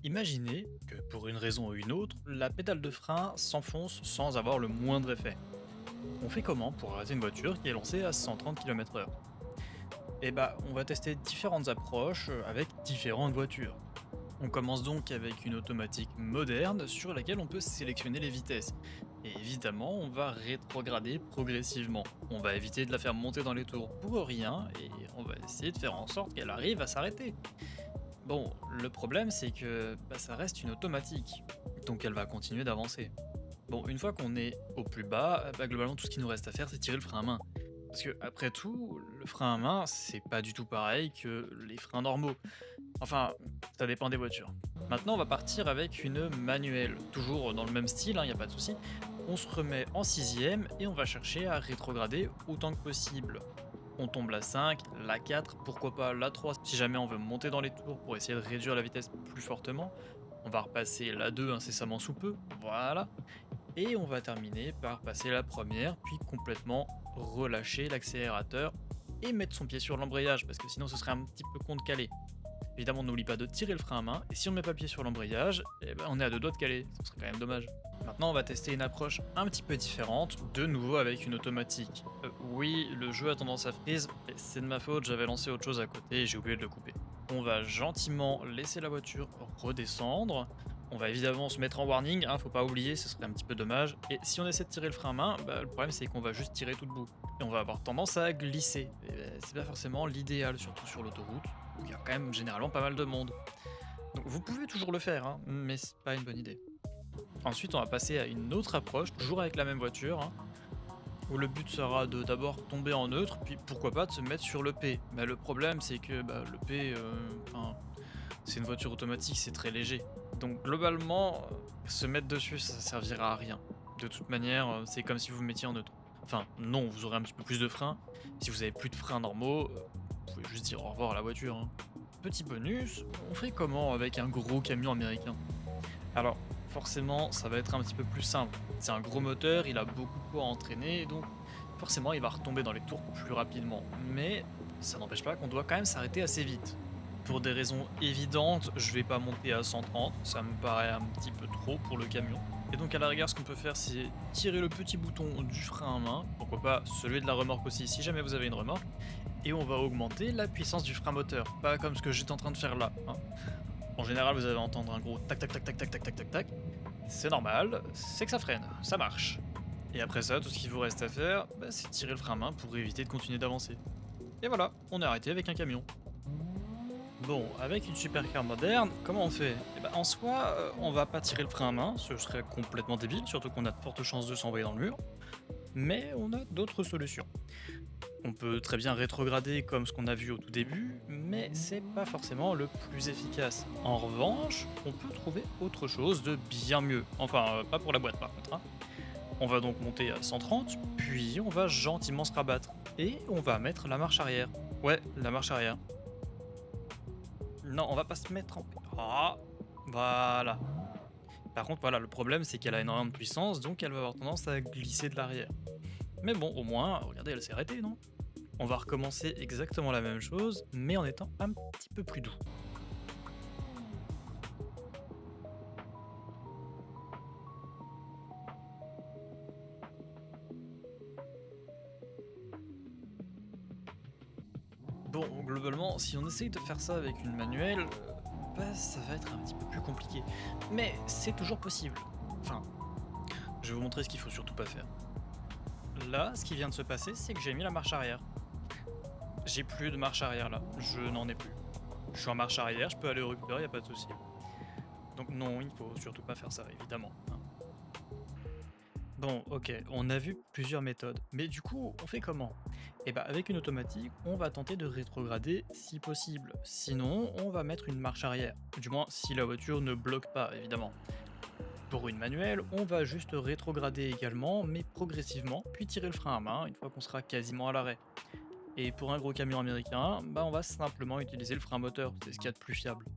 Imaginez que pour une raison ou une autre, la pédale de frein s'enfonce sans avoir le moindre effet. On fait comment pour arrêter une voiture qui est lancée à 130 km/h? Eh bah, on va tester différentes approches avec différentes voitures. On commence donc avec une automatique moderne sur laquelle on peut sélectionner les vitesses. Et évidemment, on va rétrograder progressivement. On va éviter de la faire monter dans les tours pour rien et on va essayer de faire en sorte qu'elle arrive à s'arrêter. Bon, le problème c'est que ça reste une automatique, donc elle va continuer d'avancer. Bon, une fois qu'on est au plus bas, globalement tout ce qui nous reste à faire c'est tirer le frein à main. Parce que après tout, le frein à main c'est pas du tout pareil que les freins normaux. Enfin, ça dépend des voitures. Maintenant on va partir avec une manuelle, toujours dans le même style, y a pas de souci. On se remet en sixième et on va chercher à rétrograder autant que possible. On tombe la 5, la 4, pourquoi pas la 3 si jamais on veut monter dans les tours pour essayer de réduire la vitesse plus fortement. On va repasser la 2 incessamment sous peu, voilà. Et on va terminer par passer la première, puis complètement relâcher l'accélérateur et mettre son pied sur l'embrayage, parce que sinon ce serait un petit peu con de caler. Évidemment, on n'oublie pas de tirer le frein à main, et si on ne met pas le pied sur l'embrayage, on est à deux doigts de caler, ce serait quand même dommage. Maintenant, on va tester une approche un petit peu différente, de nouveau avec une automatique. Oui, le jeu a tendance à freeze, et c'est de ma faute, j'avais lancé autre chose à côté et j'ai oublié de le couper. On va gentiment laisser la voiture redescendre. On va évidemment se mettre en warning, faut pas oublier, ce serait un petit peu dommage. Et si on essaie de tirer le frein à main, le problème c'est qu'on va juste tirer tout debout. Et on va avoir tendance à glisser. Et c'est pas forcément l'idéal, surtout sur l'autoroute, où il y a quand même généralement pas mal de monde. Donc vous pouvez toujours le faire, mais c'est pas une bonne idée. Ensuite, on va passer à une autre approche, toujours avec la même voiture, où le but sera de d'abord tomber en neutre, puis pourquoi pas de se mettre sur le P. Mais le problème, c'est que le P, c'est une voiture automatique, c'est très léger. Donc globalement, se mettre dessus, ça servira à rien. De toute manière, c'est comme si vous vous mettiez en neutre. Enfin, non, vous aurez un petit peu plus de frein. Si vous avez plus de freins normaux, vous pouvez juste dire au revoir à la voiture. Petit bonus, on fait comment avec un gros camion américain? Alors, forcément, ça va être un petit peu plus simple. C'est un gros moteur, il a beaucoup de poids à entraîner, donc forcément, il va retomber dans les tours plus rapidement. Mais ça n'empêche pas qu'on doit quand même s'arrêter assez vite. Pour des raisons évidentes, je vais pas monter à 130, ça me paraît un petit peu trop pour le camion. Et donc à la rigueur, ce qu'on peut faire, c'est tirer le petit bouton du frein à main, pourquoi pas celui de la remorque aussi, si jamais vous avez une remorque, et on va augmenter la puissance du frein moteur, pas comme ce que j'étais en train de faire là. En général, vous allez entendre un gros tac tac tac tac tac tac tac tac tac. C'est normal, c'est que ça freine, ça marche. Et après ça, tout ce qu'il vous reste à faire, c'est tirer le frein à main pour éviter de continuer d'avancer. Et voilà, on est arrêté avec un camion. Bon, avec une supercar moderne, comment on fait? En soi, on va pas tirer le frein à main, ce serait complètement débile, surtout qu'on a de fortes chances de s'envoyer dans le mur. Mais on a d'autres solutions. On peut très bien rétrograder comme ce qu'on a vu au tout début, mais c'est pas forcément le plus efficace. En revanche, on peut trouver autre chose de bien mieux. Enfin, pas pour la boîte par contre. On va donc monter à 130, puis on va gentiment se rabattre. Et on va mettre la marche arrière. Ouais, la marche arrière. Non, on va pas se mettre en... Ah, voilà. Par contre, voilà, le problème c'est qu'elle a énormément de puissance, donc elle va avoir tendance à glisser de l'arrière. Mais bon, au moins, regardez, elle s'est arrêtée, non? On va recommencer exactement la même chose, mais en étant un petit peu plus doux. Bon, globalement, si on essaye de faire ça avec une manuelle, ça va être un petit peu plus compliqué. Mais c'est toujours possible. Enfin, je vais vous montrer ce qu'il faut surtout pas faire. Là, ce qui vient de se passer, c'est que j'ai mis la marche arrière. J'ai plus de marche arrière là, je n'en ai plus. Je suis en marche arrière, je peux aller au rupteur, y a pas de souci. Donc non, il faut surtout pas faire ça, évidemment. Bon, ok, on a vu plusieurs méthodes, mais du coup, on fait comment? Avec une automatique, on va tenter de rétrograder si possible. Sinon, on va mettre une marche arrière. Du moins, si la voiture ne bloque pas, évidemment. Pour une manuelle, on va juste rétrograder également, mais progressivement, puis tirer le frein à main une fois qu'on sera quasiment à l'arrêt. Et pour un gros camion américain, on va simplement utiliser le frein moteur, c'est ce qu'il y a de plus fiable.